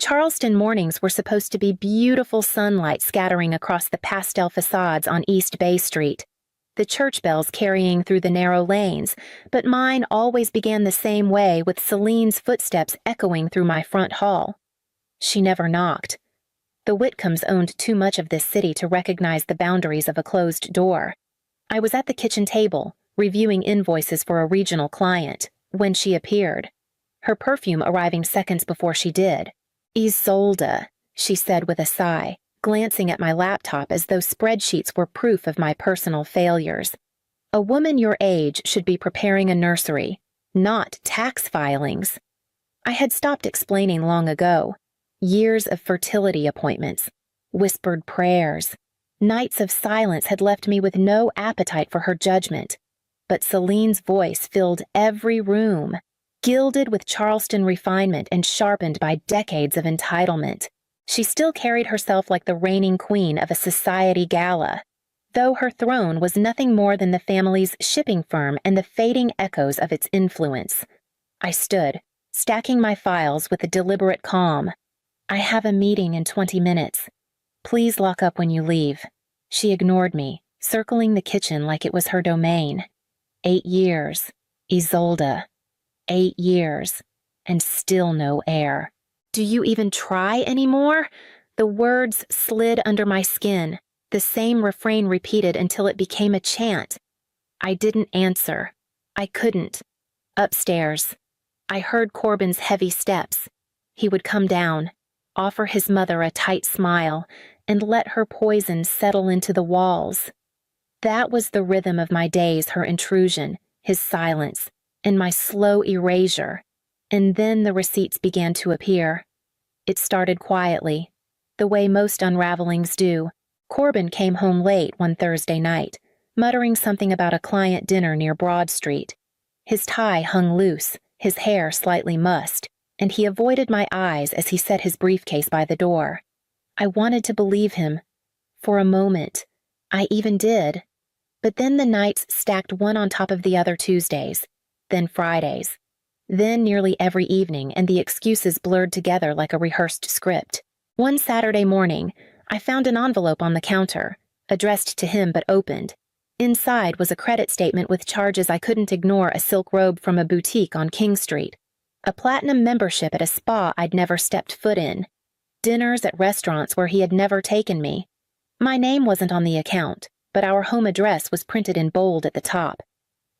Charleston mornings were supposed to be beautiful sunlight scattering across the pastel facades on East Bay Street, the church bells carrying through the narrow lanes, but mine always began the same way, with Seline's footsteps echoing through my front hall. She never knocked. The Witams owned too much of this city to recognize the boundaries of a closed door. I was at the kitchen table, reviewing invoices for a regional client, when she appeared, her perfume arriving seconds before she did. "Isolda," she said with a sigh, glancing at my laptop as though spreadsheets were proof of my personal failures. "A woman your age should be preparing a nursery, not tax filings." I had stopped explaining long ago. Years of fertility appointments, whispered prayers, nights of silence had left me with no appetite for her judgment. But Seline's voice filled every room, gilded with Charleston refinement and sharpened by decades of entitlement. She still carried herself like the reigning queen of a society gala, though her throne was nothing more than the family's shipping firm and the fading echoes of its influence. I stood, stacking my files with a deliberate calm. "I have a meeting in 20 minutes. Please lock up when you leave." She ignored me, circling the kitchen like it was her domain. 8 years, Isolda. 8 years, and still no air. "Do you even try anymore?" The words slid under my skin, the same refrain repeated until it became a chant. I didn't answer. I couldn't. Upstairs, I heard Corbin's heavy steps. He would come down, offer his mother a tight smile, and let her poison settle into the walls. That was the rhythm of my days, her intrusion, his silence, and my slow erasure. And then the receipts began to appear. It started quietly, the way most unravelings do. Corbin came home late one Thursday night, muttering something about a client dinner near Broad Street. His tie hung loose, his hair slightly mussed, and he avoided my eyes as he set his briefcase by the door. I wanted to believe him. For a moment. I even did. But then the nights stacked one on top of the other Tuesdays, then Fridays, then nearly every evening, and the excuses blurred together like a rehearsed script. One Saturday morning, I found an envelope on the counter, addressed to him but opened. Inside was a credit statement with charges I couldn't ignore: a silk robe from a boutique on King Street, a platinum membership at a spa I'd never stepped foot in, dinners at restaurants where he had never taken me. My name wasn't on the account, but our home address was printed in bold at the top.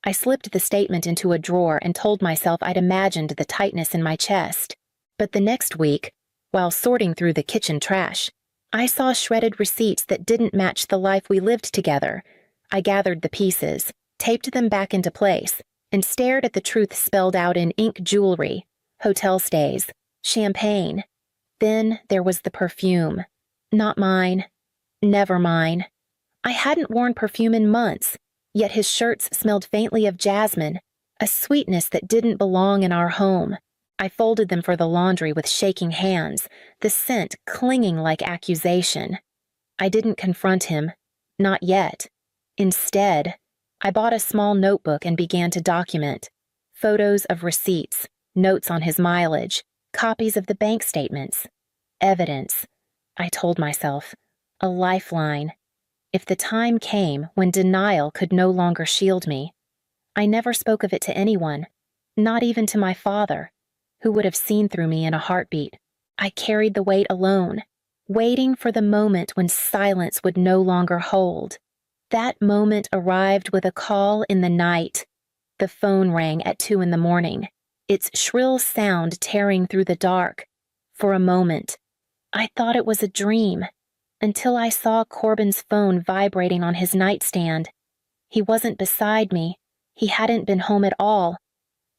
I slipped the statement into a drawer and told myself I'd imagined the tightness in my chest. But the next week, while sorting through the kitchen trash, I saw shredded receipts that didn't match the life we lived together. I gathered the pieces, taped them back into place, and stared at the truth spelled out in ink jewelry, hotel stays, champagne. Then there was the perfume. Not mine. Never mine. I hadn't worn perfume in months, yet his shirts smelled faintly of jasmine, a sweetness that didn't belong in our home. I folded them for the laundry with shaking hands, the scent clinging like accusation. I didn't confront him. Not yet. Instead, I bought a small notebook and began to document. Photos of receipts, notes on his mileage, copies of the bank statements. Evidence, I told myself. A lifeline. If the time came when denial could no longer shield me. I never spoke of it to anyone, not even to my father, who would have seen through me in a heartbeat. I carried the weight alone, waiting for the moment when silence would no longer hold. That moment arrived with a call in the night. The phone rang at 2 a.m, its shrill sound tearing through the dark. For a moment, I thought it was a dream, until I saw Corbin's phone vibrating on his nightstand. He wasn't beside me. He hadn't been home at all.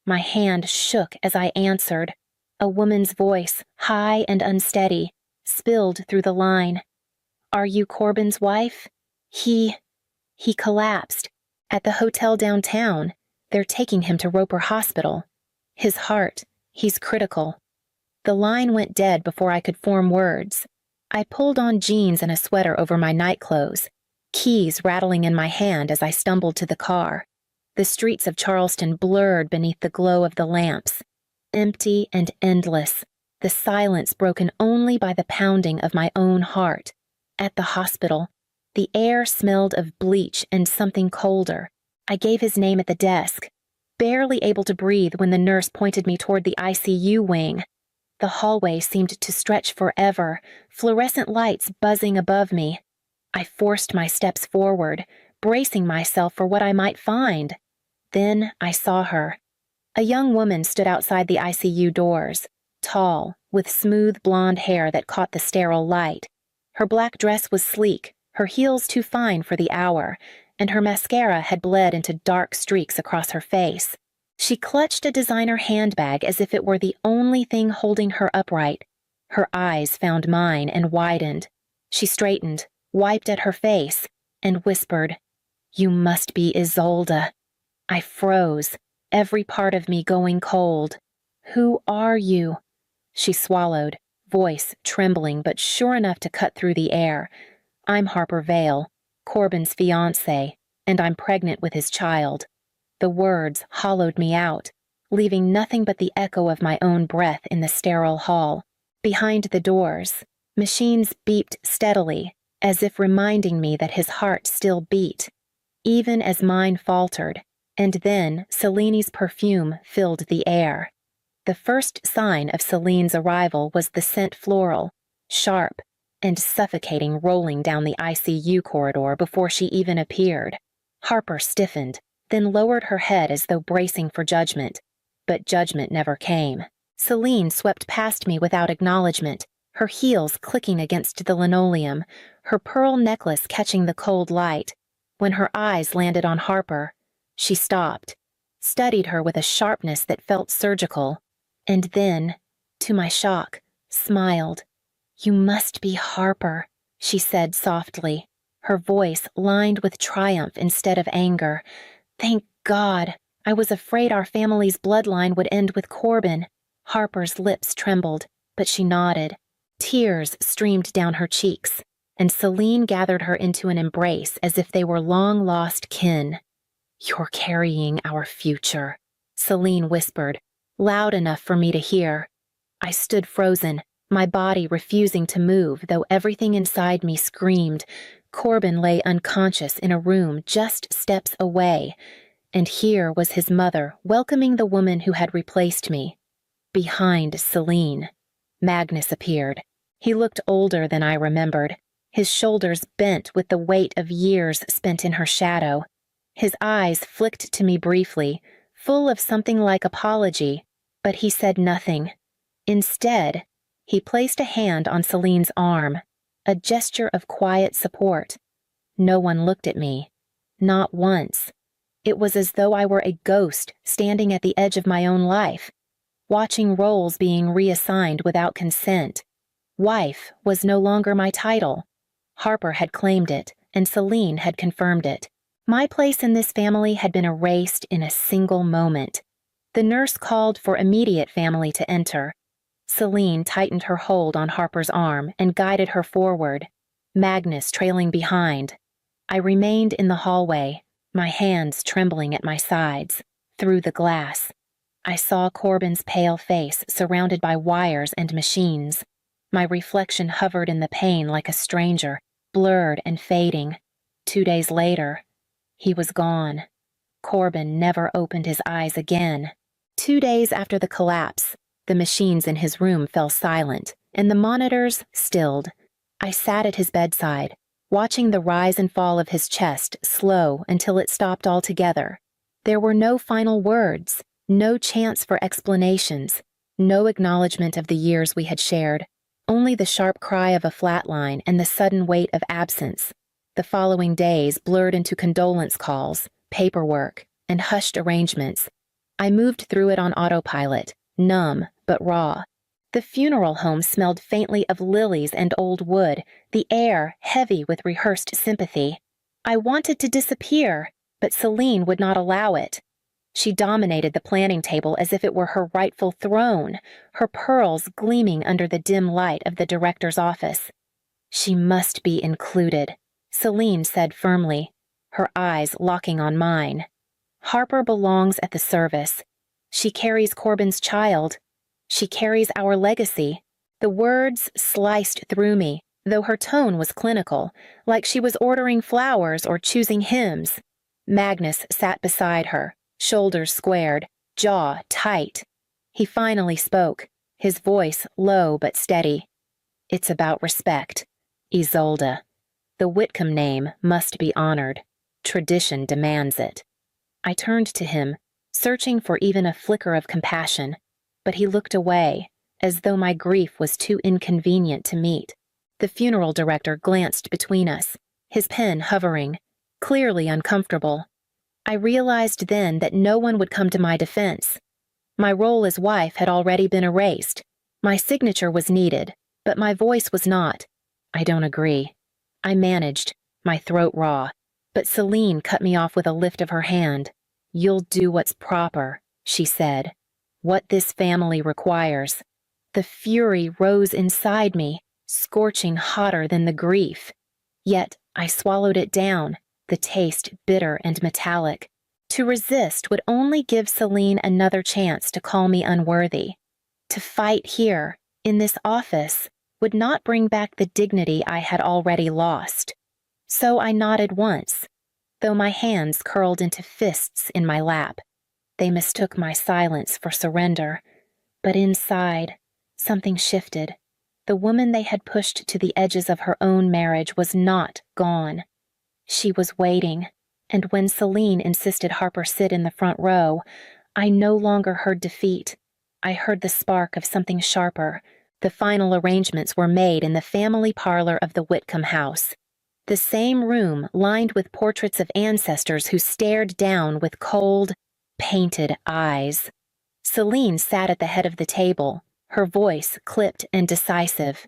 My hand shook as I answered. A woman's voice, high and unsteady, spilled through the line. "Are you Corbin's wife?" He collapsed. At the hotel downtown. They're taking him to Roper Hospital. His heart, he's critical. The line went dead before I could form words. I pulled on jeans and a sweater over my nightclothes, keys rattling in my hand as I stumbled to the car. The streets of Charleston blurred beneath the glow of the lamps, empty and endless, the silence broken only by the pounding of my own heart. At the hospital, the air smelled of bleach and something colder. I gave his name at the desk, barely able to breathe when the nurse pointed me toward the ICU wing. The hallway seemed to stretch forever, fluorescent lights buzzing above me. I forced my steps forward, bracing myself for what I might find. Then I saw her. A young woman stood outside the ICU doors, tall, with smooth blonde hair that caught the sterile light. Her black dress was sleek, her heels too fine for the hour, and her mascara had bled into dark streaks across her face. She clutched a designer handbag as if it were the only thing holding her upright. Her eyes found mine and widened. She straightened, wiped at her face, and whispered, "You must be Isolda." I froze, every part of me going cold. "Who are you?" She swallowed, voice trembling but sure enough to cut through the air. "I'm Harper Vale, Corbin's fiancée, and I'm pregnant with his child." The words hollowed me out, leaving nothing but the echo of my own breath in the sterile hall. Behind the doors, machines beeped steadily, as if reminding me that his heart still beat, even as mine faltered, and then Seline's perfume filled the air. The first sign of Seline's arrival was the scent floral, sharp and suffocating, rolling down the ICU corridor before she even appeared. Harper stiffened, then lowered her head as though bracing for judgment, but judgment never came. Seline swept past me without acknowledgement, her heels clicking against the linoleum, her pearl necklace catching the cold light. When her eyes landed on Harper, she stopped, studied her with a sharpness that felt surgical, and then, to my shock, smiled. "You must be Harper," she said softly, her voice lined with triumph instead of anger. "Thank God! I was afraid our family's bloodline would end with Corbin." Harper's lips trembled, but she nodded. Tears streamed down her cheeks, and Seline gathered her into an embrace as if they were long-lost kin. "You're carrying our future," Seline whispered, loud enough for me to hear. I stood frozen, my body refusing to move, though everything inside me screamed. Corbin lay unconscious in a room just steps away, and here was his mother welcoming the woman who had replaced me. Behind Seline, Magnus appeared. He looked older than I remembered, his shoulders bent with the weight of years spent in her shadow. His eyes flicked to me briefly, full of something like apology, but he said nothing. Instead, he placed a hand on Seline's arm, a gesture of quiet support. No one looked at me. Not once. It was as though I were a ghost standing at the edge of my own life, watching roles being reassigned without consent. Wife was no longer my title. Harper had claimed it, and Seline had confirmed it. My place in this family had been erased in a single moment. The nurse called for immediate family to enter. Seline tightened her hold on Harper's arm and guided her forward, Magnus trailing behind. I remained in the hallway, my hands trembling at my sides. Through the glass, I saw Corbin's pale face surrounded by wires and machines. My reflection hovered in the pain like a stranger, blurred and fading. 2 days later, he was gone. Corbin never opened his eyes again. 2 days after the collapse, the machines in his room fell silent, and the monitors stilled. I sat at his bedside, watching the rise and fall of his chest slow until it stopped altogether. There were no final words, no chance for explanations, no acknowledgement of the years we had shared, only the sharp cry of a flatline and the sudden weight of absence. The following days blurred into condolence calls, paperwork, and hushed arrangements. I moved through it on autopilot, numb but raw. The funeral home smelled faintly of lilies and old wood, the air heavy with rehearsed sympathy. I wanted to disappear, but Seline would not allow it. She dominated the planning table as if it were her rightful throne, her pearls gleaming under the dim light of the director's office. "She must be included," Seline said firmly, her eyes locking on mine. "Harper belongs at the service. She carries Corbin's child. She carries our legacy." The words sliced through me, though her tone was clinical, like she was ordering flowers or choosing hymns. Magnus sat beside her, shoulders squared, jaw tight. He finally spoke, his voice low but steady. "It's about respect. Isolda. The Witcom name must be honored. Tradition demands it." I turned to him, searching for even a flicker of compassion, but he looked away, as though my grief was too inconvenient to meet. The funeral director glanced between us, his pen hovering, clearly uncomfortable. I realized then that no one would come to my defense. My role as wife had already been erased. My signature was needed, but my voice was not. "I don't agree." I managed, my throat raw, but Seline cut me off with a lift of her hand. "You'll do what's proper," she said. "What this family requires." The fury rose inside me, scorching hotter than the grief. Yet I swallowed it down, the taste bitter and metallic. To resist would only give Seline another chance to call me unworthy. To fight here, in this office, would not bring back the dignity I had already lost. So I nodded once, though my hands curled into fists in my lap. They mistook my silence for surrender, but inside, something shifted. The woman they had pushed to the edges of her own marriage was not gone. She was waiting, and when Seline insisted Harper sit in the front row, I no longer heard defeat. I heard the spark of something sharper. The final arrangements were made in the family parlor of the Witcom house. The same room lined with portraits of ancestors who stared down with cold, painted eyes. Seline sat at the head of the table, her voice clipped and decisive.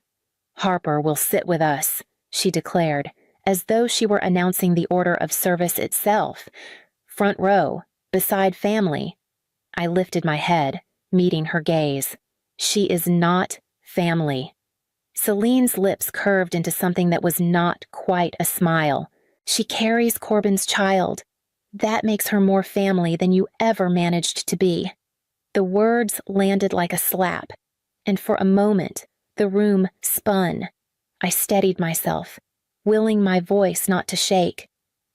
"Harper will sit with us," she declared, as though she were announcing the order of service itself. "Front row, beside family." I lifted my head, meeting her gaze. "She is not family." Celine's lips curved into something that was not quite a smile. "She carries Corbin's child. That makes her more family than you ever managed to be." The words landed like a slap, and for a moment, the room spun. I steadied myself, willing my voice not to shake.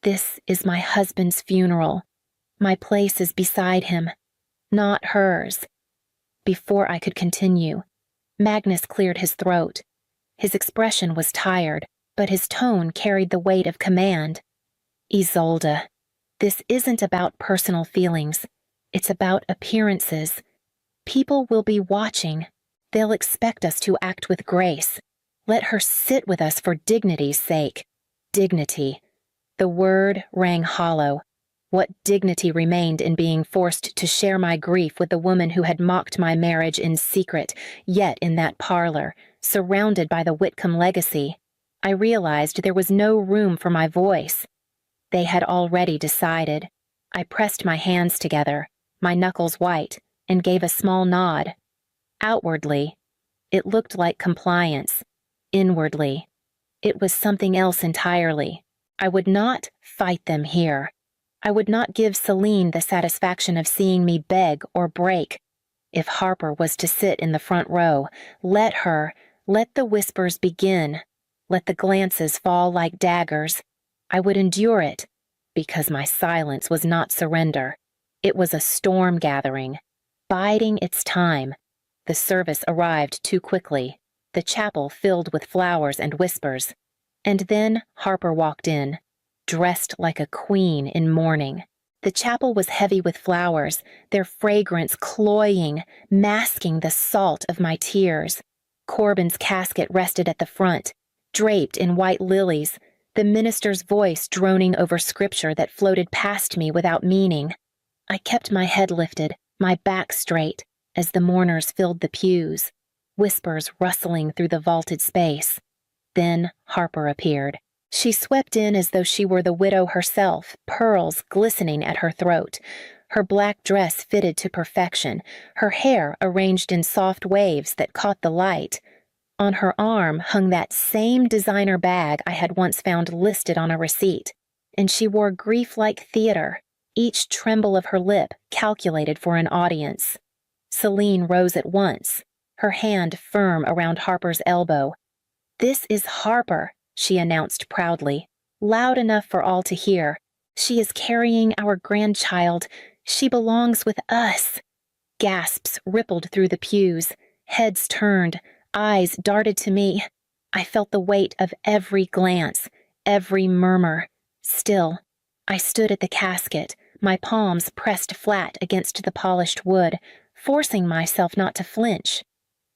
"This is my husband's funeral. My place is beside him, not hers." Before I could continue, Magnus cleared his throat. His expression was tired, but his tone carried the weight of command. "Isolda, this isn't about personal feelings. It's about appearances. People will be watching. They'll expect us to act with grace. Let her sit with us for dignity's sake." Dignity. The word rang hollow. What dignity remained in being forced to share my grief with the woman who had mocked my marriage in secret, yet in that parlor, surrounded by the Witcom legacy? I realized there was no room for my voice. They had already decided. I pressed my hands together, my knuckles white, and gave a small nod. Outwardly, it looked like compliance. Inwardly, it was something else entirely. I would not fight them here. I would not give Seline the satisfaction of seeing me beg or break. If Harper was to sit in the front row, let the whispers begin. Let the glances fall like daggers. I would endure it, because my silence was not surrender. It was a storm gathering, biding its time. The service arrived too quickly, the chapel filled with flowers and whispers. And then Harper walked in, dressed like a queen in mourning. The chapel was heavy with flowers, their fragrance cloying, masking the salt of my tears. Corbin's casket rested at the front, draped in white lilies, the minister's voice droning over scripture that floated past me without meaning. I kept my head lifted, my back straight, as the mourners filled the pews, whispers rustling through the vaulted space. Then Harper appeared. She swept in as though she were the widow herself, pearls glistening at her throat. Her black dress fitted to perfection, her hair arranged in soft waves that caught the light. On her arm hung that same designer bag I had once found listed on a receipt, and she wore grief-like theater, each tremble of her lip calculated for an audience. Seline rose at once, her hand firm around Harper's elbow. "This is Harper," she announced proudly, loud enough for all to hear. "She is carrying our grandchild. She belongs with us." Gasps rippled through the pews, heads turned, eyes darted to me. I felt the weight of every glance, every murmur. Still, I stood at the casket, my palms pressed flat against the polished wood, forcing myself not to flinch.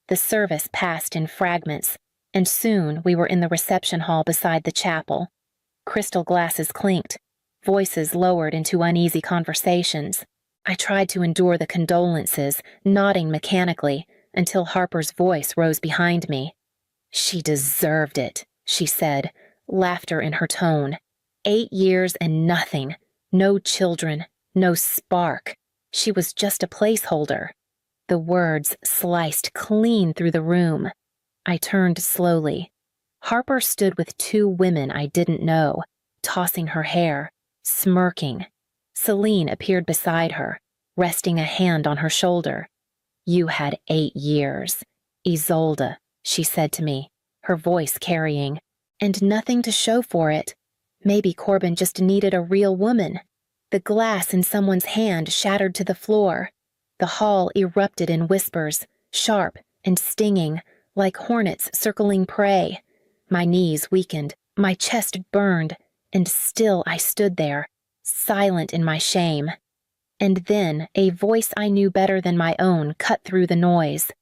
The service passed in fragments, and soon we were in the reception hall beside the chapel. Crystal glasses clinked, voices lowered into uneasy conversations. I tried to endure the condolences, nodding mechanically, until Harper's voice rose behind me. "She deserved it," she said, laughter in her tone. 8 years and nothing. No children, no spark. She was just a placeholder. The words sliced clean through the room. I turned slowly. Harper stood with 2 women I didn't know, tossing her hair, smirking. Seline appeared beside her, resting a hand on her shoulder. "You had 8 years. Isolda," she said to me, her voice carrying, "and nothing to show for it. Maybe Corbin just needed a real woman." The glass in someone's hand shattered to the floor. The hall erupted in whispers, sharp and stinging, like hornets circling prey. My knees weakened, my chest burned, and still I stood there, silent in my shame. And then a voice I knew better than my own cut through the noise.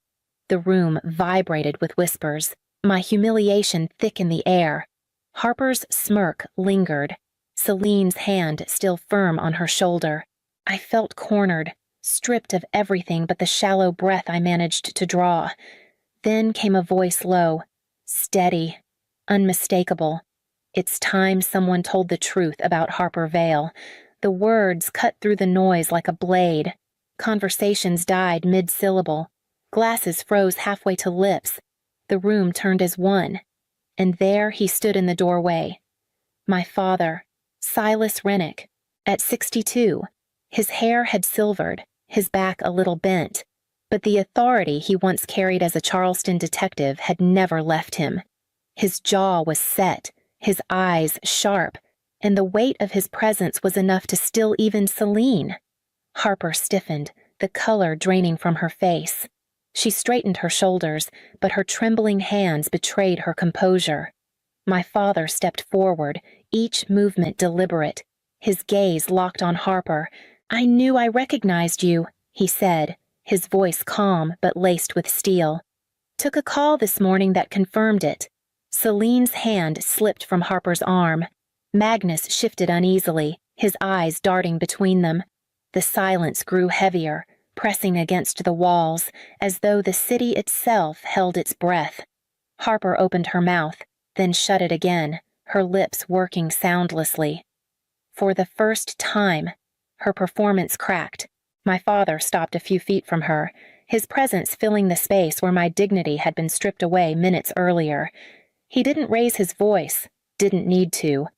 The room vibrated with whispers, my humiliation thick in the air. Harper's smirk lingered, Celine's hand still firm on her shoulder. I felt cornered, stripped of everything but the shallow breath I managed to draw. Then came a voice low, steady, unmistakable. "It's time someone told the truth about Harper Vale." The words cut through the noise like a blade. Conversations died mid-syllable. Glasses froze halfway to lips. The room turned as one. And there he stood in the doorway. My father, Silas Rennick, at 62. His hair had silvered, his back a little bent, but the authority he once carried as a Charleston detective had never left him. His jaw was set, his eyes sharp, and the weight of his presence was enough to still even Seline. Harper stiffened, the color draining from her face. She straightened her shoulders, but her trembling hands betrayed her composure. My father stepped forward, each movement deliberate, his gaze locked on Harper. "I knew I recognized you," he said, his voice calm but laced with steel. "Took a call this morning that confirmed it." Celine's hand slipped from Harper's arm. Magnus shifted uneasily, his eyes darting between them. The silence grew heavier, pressing against the walls, as though the city itself held its breath. Harper opened her mouth, then shut it again, her lips working soundlessly. For the first time, her performance cracked. My father stopped a few feet from her, his presence filling the space where my dignity had been stripped away minutes earlier. He didn't raise his voice, didn't need to.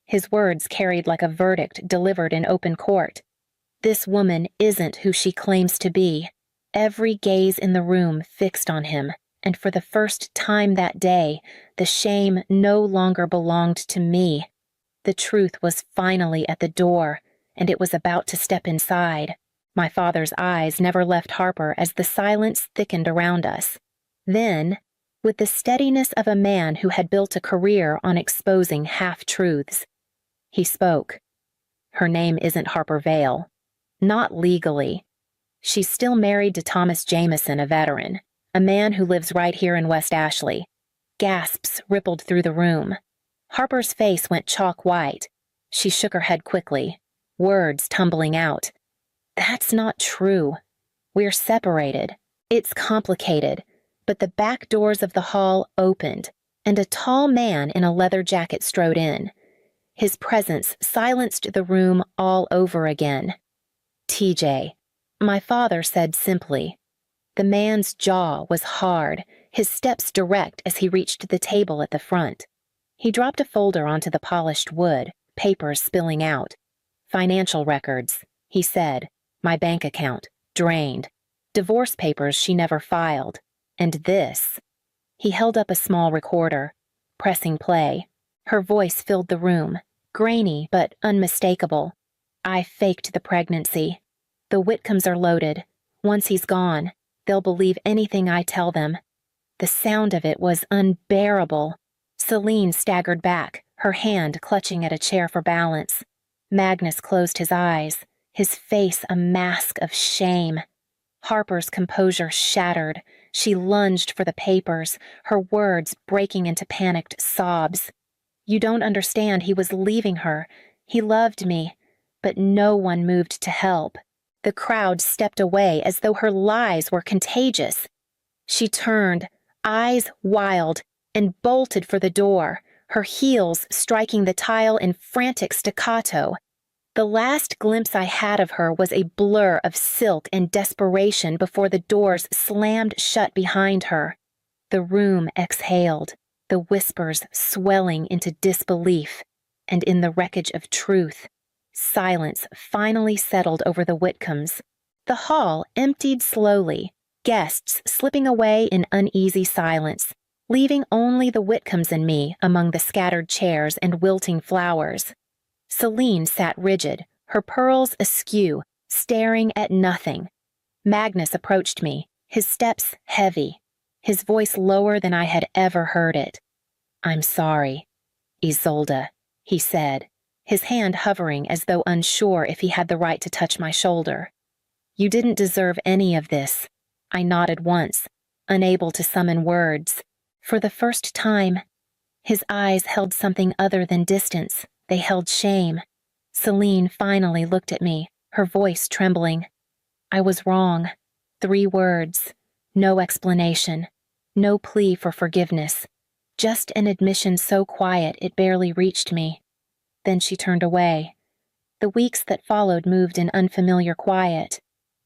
His words carried like a verdict delivered in open court. This woman isn't who she claims to be. Every gaze in the room fixed on him, and for the first time that day, the shame no longer belonged to me. The truth was finally at the door, and it was about to step inside. My father's eyes never left Harper as the silence thickened around us. Then, with the steadiness of a man who had built a career on exposing half-truths, he spoke. "Her name isn't Harper Vale. Not legally. She's still married to Thomas Jameson, a veteran, a man who lives right here in West Ashley." Gasps rippled through the room. Harper's face went chalk white. She shook her head quickly, words tumbling out. "That's not true. We're separated. It's complicated." But the back doors of the hall opened, and a tall man in a leather jacket strode in. His presence silenced the room all over again. "TJ," my father said simply. The man's jaw was hard, his steps direct as he reached the table at the front. He dropped a folder onto the polished wood, papers spilling out. "Financial records," he said. "My bank account, drained. divorce papers she never filed, and this. He held up a small recorder, pressing play. Her voice filled the room, grainy but unmistakable. I faked the pregnancy. The Witams are loaded. Once he's gone, they'll believe anything I tell them. The sound of it was unbearable. Seline staggered back, her hand clutching at a chair for balance. Magnus closed his eyes, his face a mask of shame. Harper's composure shattered. She lunged for the papers, her words breaking into panicked sobs. You don't understand, he was leaving her. He loved me, but no one moved to help. The crowd stepped away as though her lies were contagious. She turned, eyes wild, and bolted for the door, her heels striking the tile in frantic staccato. The last glimpse I had of her was a blur of silk and desperation before the doors slammed shut behind her. The room exhaled, the whispers swelling into disbelief, and in the wreckage of truth, silence finally settled over the Witams. The hall emptied slowly, guests slipping away in uneasy silence, leaving only the Witams and me among the scattered chairs and wilting flowers. Seline sat rigid, her pearls askew, staring at nothing. Magnus approached me, his steps heavy, his voice lower than I had ever heard it. "I'm sorry, Isolda," he said, his hand hovering as though unsure if he had the right to touch my shoulder. "You didn't deserve any of this." I nodded once, unable to summon words. For the first time, his eyes held something other than distance. They held shame. Seline finally looked at me, her voice trembling. I was wrong. 3 words. No explanation. No plea for forgiveness. Just an admission so quiet it barely reached me. Then she turned away. The weeks that followed moved in unfamiliar quiet.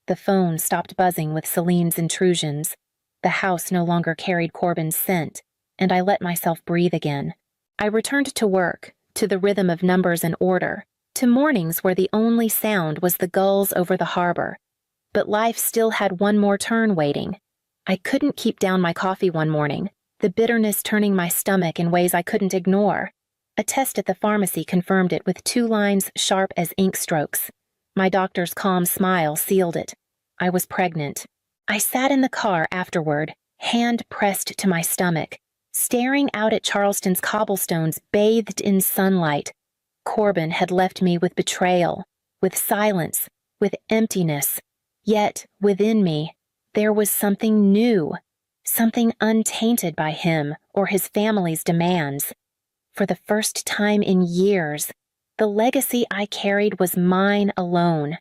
The phone stopped buzzing with Seline's intrusions. The house no longer carried Corbin's scent, and I let myself breathe again. I returned to work, to the rhythm of numbers and order, to mornings where the only sound was the gulls over the harbor. But life still had one more turn waiting. I couldn't keep down my coffee one morning, the bitterness turning my stomach in ways I couldn't ignore. A test at the pharmacy confirmed it with 2 lines sharp as ink strokes. My doctor's calm smile sealed it. I was pregnant. I sat in the car afterward, hand pressed to my stomach, staring out at Charleston's cobblestones bathed in sunlight. Corbin had left me with betrayal, with silence, with emptiness. Yet, within me, there was something new, something untainted by him or his family's demands. For the first time in years, the legacy I carried was mine alone.